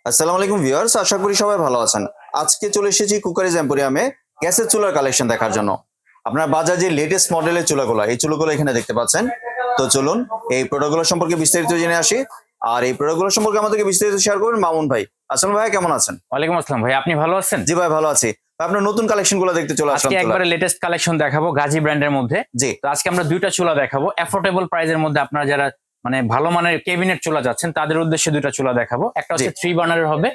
আসসালামু আলাইকুম ভিউয়ার্স, আশা করি সবাই ভালো আছেন। আজকে চলে এসেছি কুকারিজ এম্পোরিয়ামে গ্যাসের চুলার কালেকশন দেখার জন্য। আপনার বাজাজের লেটেস্ট মডেলের চুলাগুলো, এই চুলাগুলো এখানে দেখতে পাচ্ছেন। তো চলুন এই প্রোডাক্টগুলো সম্পর্কে বিস্তারিত জেনে আসি। আর এই প্রোডাক্টগুলো সম্পর্কে আমাদেরকে বিস্তারিত শেয়ার করবেন মামুন ভাই। আসসালাম ভাই, কেমন আছেন? ওয়ালাইকুম আসসালাম ভাই, আপনি ভালো আছেন? জি ভাই, ভালো আছি। আপনার নতুন কালেকশনগুলো দেখতে চলে আসলাম। আজকে একবারে লেটেস্ট কালেকশন দেখাবো গাজী ব্র্যান্ডের মধ্যে। জি। তো আজকে আমরা দুইটা চুলা দেখাবো অ্যাফোর্ডেবল প্রাইসের মধ্যে। আপনারা যারা মানে ভালো মানের কেবিনেট চুলা যাচ্ছেন তাদের উদ্দেশ্যে দুইটা চুলা দেখাবো। একটা হচ্ছে 3 বার্নারের হবে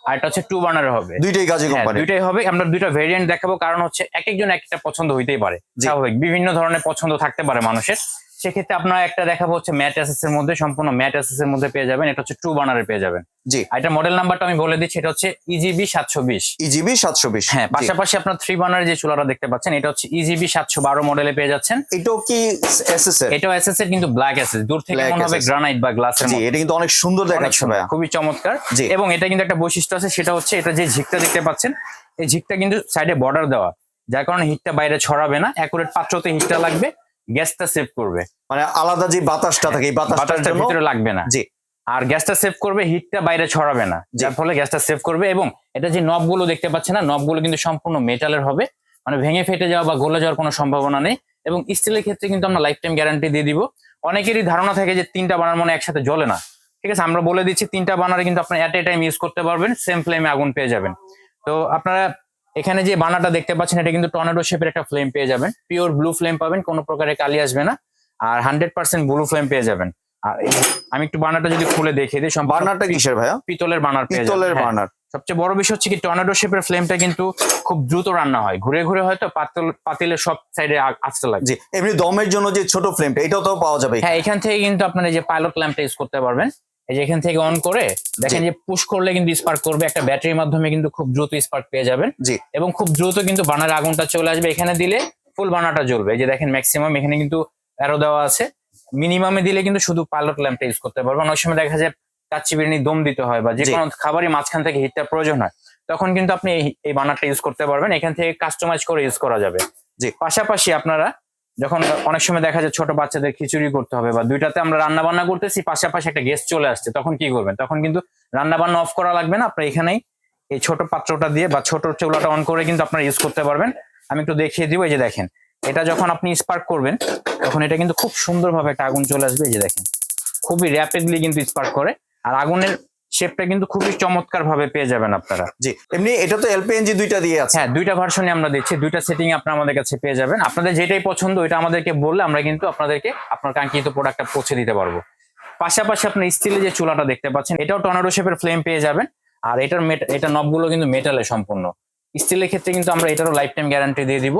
আর একটা হচ্ছে 2 বার্নারের হবে। দুইটাই গাজী হ্যাঁ, কোম্পানি। দুইটাই হবে। আমরা দুইটা ভেরিয়েন্ট দেখাবো, কারণ হচ্ছে এক একজন একটা পছন্দ হইতেই পারে, স্বাভাবিক বিভিন্ন ধরনের পছন্দ থাকতে পারে মানুষের। সেক্ষেত্রে আপনারা একটা দেখাবো হচ্ছে ম্যাট অ্যাসেস এর মধ্যে, সম্পূর্ণ ম্যাট অ্যাসেস এর মধ্যে পেয়ে যাবেন। এটা হচ্ছে 2 বার্নারের পেয়ে যাবেন। জি। আর এটা মডেল নাম্বারটা আমি বলে দিচ্ছি, এটা হচ্ছে ইজিবি 720। ইজিবি 720। হ্যাঁ, পাশাপাশি আপনার 3 বার্নারের যে চুলাটা দেখতে পাচ্ছেন এটা হচ্ছে ইজিবি 712 মডেলে পেয়ে যাচ্ছেন। এটাও কি এসএস এর? এটাও এসএস এর, কিন্তু ব্ল্যাক এসএস। দূর থেকে Black মনে হবে SS গ্রানাইট বা গ্লাসের জি, মতো। এটা কিন্তু অনেক সুন্দর দেখাচ্ছে ভাইয়া। খুবই চমৎকার। জি। এবং এটা কিন্তু একটা বৈশিষ্ট্য আছে, সেটা হচ্ছে এটা যে ঝিকটা দেখতে পাচ্ছেন, এই ঝিকটা কিন্তু সাইডে বর্ডার দেওয়া, যার কারণে হিটটা বাইরে ছড়াবে না। অ্যাকুরেট পাত্রতে হিটটা লাগবে, গ্যাসটা সেভ করবে। মানে আলাদা যে বাতাসটা থাকে এই বাতাসটার জন্য ভিতরে লাগবে না। জি। আর গ্যাসটা সেভ করবে, হিটটা বাইরে ছড়াবে না, যার ফলে গ্যাসটা সেভ করবে। এবং এটা যে নবগুলো দেখতে পাচ্ছেন না, নবগুলো কিন্তু সম্পূর্ণ মেটালের হবে, মানে ভেঙে ফেটে যাওয়া বা গলে যাওয়ার কোনো সম্ভাবনা নেই। এবং স্টিলের ক্ষেত্রে কিন্তু আমরা লাইফ টাইম গ্যারান্টি দিয়ে দিব। অনেকেরই ধারণা থাকে যে 3টা বার্নার মনে একসাথে জ্বলে না। ঠিক আছে, আমরা বলে দিচ্ছি 3টা বার্নারে কিন্তু আপনি এট এ টাইম ইউজ করতে পারবেন, সেম ফ্লেমে আগুন পেয়ে যাবেন। তো আপনারা এখানে যে বার্নারটা দেখতে পাচ্ছেন এটা কিন্তু টর্নেডো শেপের একটা ফ্লেম পেয়ে যাবেন। পিওর ব্লু ফ্লেম পাবেন, কোনো প্রকারের কালি আসবে না। আর 100% ব্লু ফ্লেম পেয়ে যাবেন। আর আমি একটু বার্নারটা যদি খুলে দেখিয়ে দিই, বার্নারটা কিসের ভাইয়া? পিতলের বার্নার পেয়ে যাবেন। পিতলের হ্যাঁ। বার্নার। সবচেয়ে বড় বিষয় হচ্ছে কি, টর্নেডো শেপের ফ্লেমটা কিন্তু খুব দ্রুত রান্না হয়, ঘুরে ঘুরে হয়তো পাতিলের সব সাইডে আসতে লাগে। জি, এমনি দমের জন্য যে ছোট ফ্লেমটা এটাও তো পাওয়া যাবে। হ্যাঁ, এখান থেকে কিন্তু আপনার এই যে পাইলট ল্যাম্পটা ইউজ করতে পারবেন। এই যে এখান থেকে অন করে দেখেন যে পুশ করলে কিন্তু স্পার্ক করবে, একটা ব্যাটারির মাধ্যমে কিন্তু খুব দ্রুত স্পার্ক পেয়ে যাবেন। জি। এবং খুব দ্রুত কিন্তু বার্নার আগুনটা চলে আসবে। এখানে দিলে ফুল বার্নারটা জ্বলবে। এই যে দেখেন ম্যাক্সিমাম এখানে কিন্তু অ্যারো দেওয়া আছে। মিনিমামে দিলে কিন্তু শুধু পাইলট ল্যাম্পটা ইউজ করতে পারবেন। অনেক সময় দেখা যায় কাচ্চি বিরিয়ানি দম দিতে হয় বা যে কোনো খাবারই মাঝখান থেকে হিটটা প্রয়োজন হয়, তখন কিন্তু আপনি এই বার্নারটা ইউজ করতে পারবেন। এখান থেকে কাস্টমাইজ করে ইউজ করা যাবে। জি। পাশাপাশি আপনারা যখন অনেক সময় দেখা যায় ছোট বাচ্চাদের খিচুড়ি করতে হবে বা দুইটাতে আমরা রান্না বান্না করতেছি, পাশাপাশি একটা গেস্ট চলে আসছে, তখন কি করবেন? তখন কিন্তু রান্না বান্না অফ করা লাগবে না। আপনার এখানেই এই ছোট পাত্রটা দিয়ে বা ছোট চুলাটা অন করে কিন্তু আপনারা ইউজ করতে পারবেন। আমি একটু দেখিয়ে দিব। এই যে দেখেন, এটা যখন আপনি স্পার্ক করবেন তখন এটা কিন্তু খুব সুন্দরভাবে একটা আগুন চলে আসবে। এই যে দেখেন, খুবই র্যাপিডলি কিন্তু স্পার্ক করে। আর আগুনের শেপটা কিন্তু খুবই চমৎকার ভাবে পেয়ে যাবেন আপনারা। জি, এমনি এটা তো এলপিএনজি দুইটা দিয়ে আছে। হ্যাঁ, দুইটা ভার্সনে আমরা দিচ্ছি, দুইটা সেটিং আপনারা আমাদের কাছে পেয়ে যাবেন। আপনাদের যেটাই পছন্দ ওইটা আমাদেরকে বললে আমরা কিন্তু আপনাদেরকে আপনার কাঙ্ক্ষিত প্রোডাক্টটা পৌঁছে দিতে পারবো। পাশাপাশি আপনার স্টিলের যে চুলাটা দেখতে পাচ্ছেন এটাও টর্নেডো শেপের ফ্লেম পেয়ে যাবেন। আর এটা নবগুলো কিন্তু মেটালে সম্পূর্ণ। স্টিলের ক্ষেত্রে কিন্তু আমরা এটারও লাইফ টাইম গ্যারান্টি দিয়ে দিব।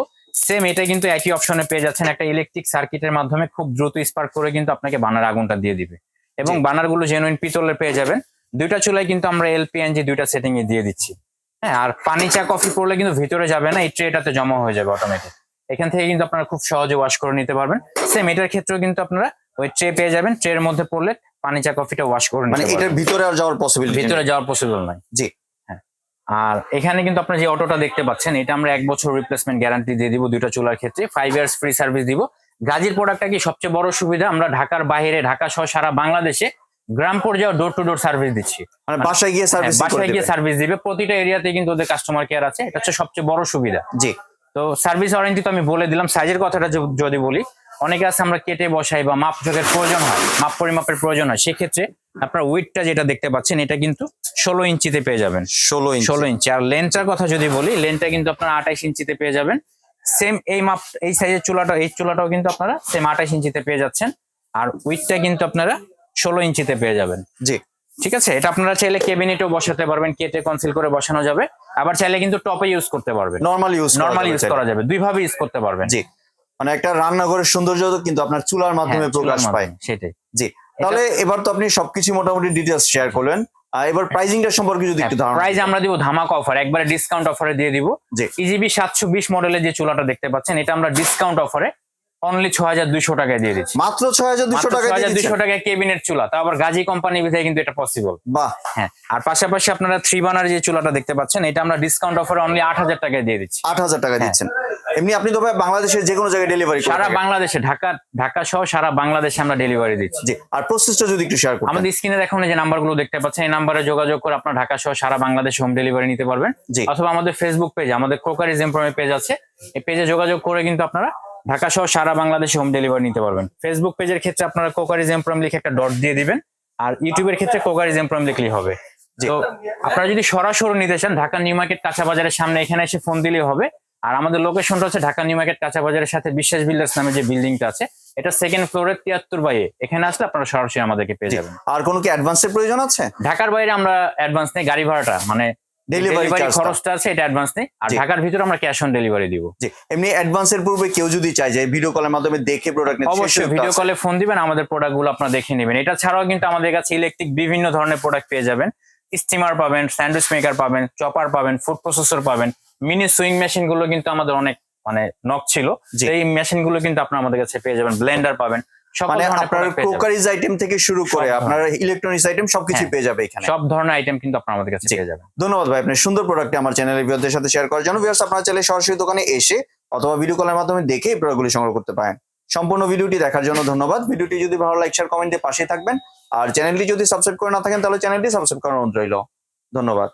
সেম এটা কিন্তু একই অপশনে পেয়ে যাচ্ছেন, একটা ইলেকট্রিক সার্কিটের মাধ্যমে খুব দ্রুত স্পার্ক করে কিন্তু আপনাকে বার্নার আগুনটা দিয়ে দিবে। এবং বার্নারগুলো জেনুইন পিতলের পেয়ে যাবেন। দুইটা চুলাই কিন্তু আমরা এলপিএনজি দুইটা সেটিং এ দিয়ে দিচ্ছি। হ্যাঁ, আর পানি চা কফি পড়লে কিন্তু ভিতরে যাবে না, এই ট্রেটাতে জমা হয়ে যাবে অটোমেটিক। এখান থেকে কিন্তু আপনারা খুব সহজে ওয়াশ করে নিতে পারবেন। সেম এটার ক্ষেত্রেও কিন্তু আপনারা ওই ট্রে পেয়ে যাবেন, ট্রের মধ্যে পড়লে পানি চা কফিটা ওয়াশ করে মানে নিতে এটার পারবেন। ভিতরে আর যাওয়ার পসিবিলিটি ভিতরে যাওয়ার পসিবল নাই। জি। হ্যাঁ। আর এখানে কিন্তু আপনারা যে অটোটা দেখতে পাচ্ছেন এটা আমরা 1 বছর রিপ্লেসমেন্ট গ্যারান্টি দিয়ে দিব দুইটা চুলার ক্ষেত্রে, 5 ইয়ার্স ফ্রি সার্ভিস দিব। গাজীর প্রোডাক্টটা কি সবচেয়ে বড় সুবিধা, আমরা ঢাকার বাইরে, ঢাকা সহ সারা বাংলাদেশে গ্রাম পর্যায়ে ডোর টু ডোর সার্ভিস দিচ্ছি। মানে বাসায় গিয়ে সার্ভিস বাসায় গিয়ে সার্ভিস দিবে। প্রতিটা এরিয়াতে কিন্তু ওদের কাস্টমার কেয়ার আছে, এটা হচ্ছে সবচেয়ে বড় সুবিধা। জি। তো সার্ভিস ওয়ারেন্টি তো আমি বলে দিলাম। সাইজের কথাটা যদি বলি, অনেকে আছে আমরা কেটে বসাই বা মাপ যোগের প্রয়োজন হয়, মাপ পরিমাপের প্রয়োজন হয়, সেক্ষেত্রে আপনার উইডটা যেটা দেখতে পাচ্ছেন এটা কিন্তু 16 ইঞ্চিতে পেয়ে যাবেন। 16 ইঞ্চি। আর লেন্থটার কথা যদি বলি, লেন্থটা কিন্তু আপনারা 28 ইঞ্চিতে পেয়ে যাবেন। সেম এই মাপ, এই সাইজের চুলাটা, এই চুলাটাও কিন্তু আপনারা সেম 28 ইঞ্চিতে পেয়ে যাচ্ছেন। আর উইডটা কিন্তু আপনারা 16 ইঞ্চিতে পেয়ে যাবেন। জি। ঠিক আছে, এটা আপনারা চাইলে ক্যাবিনেটেও বসাতে পারবেন, কেটে কনসিল করে বসানো যাবে। আবার চাইলে কিন্তু টপে ইউজ করতে পারবেন, নরমাল ইউজ করা যাবে, দুই ভাবে ইউজ করতে পারবেন। জি, মানে একটা রান্নাঘরের সৌন্দর্য কিন্তু আপনার চুলার মাধ্যমে প্রকাশ পায়। সেটাই। জি, তাহলে এবার তো আপনি সবকিছু মোটামুটি ডিটেইলস শেয়ার করলেন। এবার প্রাইসিংটা সম্পর্কে যদি একটু ধারণা। প্রাইস আমরা দিব ধামাকা অফার, একবারে ডিসকাউন্ট অফারে দিয়ে দিব। ইজিবি 720 মডেলের যে চুলাটা দেখতে পাচ্ছেন এটা আমরা ডিসকাউন্ট অফারে অনলি 6200 টাকায় দিয়ে দিচ্ছি। মাত্র 6200 টাকায় 6200 টাকায় কেবিনেট চুলা, তা আবার গাজী কোম্পানি বিধায় কিন্তু এটা পসিবল। বাহ। হ্যাঁ, আর পাশাপাশি আপনারা 3 বার্নার যে চুলাটা দেখতে পাচ্ছেন এটা আমরা ডিসকাউন্ট অফারে অনলি 8000 টাকায় দিয়ে দিচ্ছি। 8000 টাকা দিচ্ছেন। এমনি আপনি তো ভাই বাংলাদেশের যে কোনো জায়গায় ডেলিভারি সারা বাংলাদেশে, ঢাকা সহ সারা বাংলাদেশে আমরা ডেলিভারি দিচ্ছি। জি, আর প্রসেসটা যদি একটু শেয়ার করতেন। আমাদের স্ক্রিনে এখন যে নাম্বারগুলো দেখতে পাচ্ছেন, এই নাম্বারে যোগাযোগ করে আপনার ঢাকা সহ সারা বাংলাদেশে হোম ডেলিভারি নিতে পারবেন। জি। অথবা আমাদের ফেসবুক পেজ, আমাদের ক্রোকারিজ এমপ্রয়ের পেজ আছে, এই পেজে যোগাযোগ করে কিন্তু আপনারা ঢাকা সহ সারা বাংলাদেশে হোম ডেলিভারি নিতে পারবেন। ফেসবুক পেজের ক্ষেত্রে আপনারা ক্রোকারিজ এমপ্রয়েম লিখে একটা ডট দিয়ে দিবেন, আর ইউটিউবের ক্ষেত্রে ক্রোকারিজ এমপ্রয়েম লিখলেই হবে। তো আপনারা যদি সরাসরি নিতে চান, ঢাকা নিউ মার্কেট কাঁচা বাজারের সামনে এখানে এসে ফোন দিলেই হবে। আর আমাদের লোকেশনটা হচ্ছে ঢাকা নিউ মার্কেট কাঁচা বাজারের সাথে বিশ্বাস বিল্ডার্স নামে যে বিল্ডিংটা আছে, এটা সেকেন্ড ফ্লোরে 73/A। এখানে আসলে আপনারা সরাসরি আমাদেরকে পেয়ে যাবেন। আর কোনো কি অ্যাডভান্সের প্রয়োজন আছে? ঢাকার বাইরে আমরা অ্যাডভান্স নেই, গাড়ি ভাড়াটা মানে ডেলিভারি খরচটা আছে এটা অ্যাডভান্স নেই, আর ঢাকার ভিতরে আমরা ক্যাশ অন ডেলিভারি দিব। জি, এমনি অ্যাডভান্সের পূর্বে কেউ যদি চায় যে ভিডিও কলের মাধ্যমে দেখে প্রোডাক্ট নিতে, অবশ্যই ভিডিও কলে ফোন দিবেন, আমাদের প্রোডাক্টগুলো আপনারা দেখে নেবেন। এটা ছাড়াও কিন্তু আমাদের কাছে ইলেকট্রিক বিভিন্ন ধরনের প্রোডাক্ট পেয়ে যাবেন। স্টিমার পাবেন, স্যান্ডউইচ মেকার পাবেন, চপার পাবেন, ফুড প্রসেসর পাবেন, মিনি সুইং মেশিন গুলো কিন্তু আমাদের অনেক নক ছিল, এই মেশিন গুলো কিন্তু আপনারা আমাদের কাছে পেয়ে যাবেন। ব্লেন্ডার পাবেন, মানে আপনার ক্রোকারিজ আইটেম থেকে শুরু করে আপনার ইলেকট্রনিক্স আইটেম সবকিছু পেয়ে যাবে এখানে। সব ধরনের আইটেম কিন্তু আপনারা আমাদের কাছে পেয়ে যাবেন। ধন্যবাদ ভাই, আপনার সুন্দর প্রোডাক্টটি আমার চ্যানেলের ভিউয়ারদের সাথে শেয়ার করার জন্য। ভিউয়ার্স, আপনারা চাইলে সরাসরি দোকানে এসে অথবা ভিডিও কলের মাধ্যমে দেখে এই প্রোডাক্টগুলি সংগ্রহ করতে পারেন। সম্পূর্ণ ভিডিওটি দেখার জন্য ধন্যবাদ। ভিডিওটি যদি ভালো লাইক শেয়ার কমেন্টে পাশে থাকবেন, আর চ্যানেলটি যদি সাবস্ক্রাইব করে না থাকেন তাহলে চ্যানেলটি সাবস্ক্রাইব করার অনুরোধ রইল। ধন্যবাদ।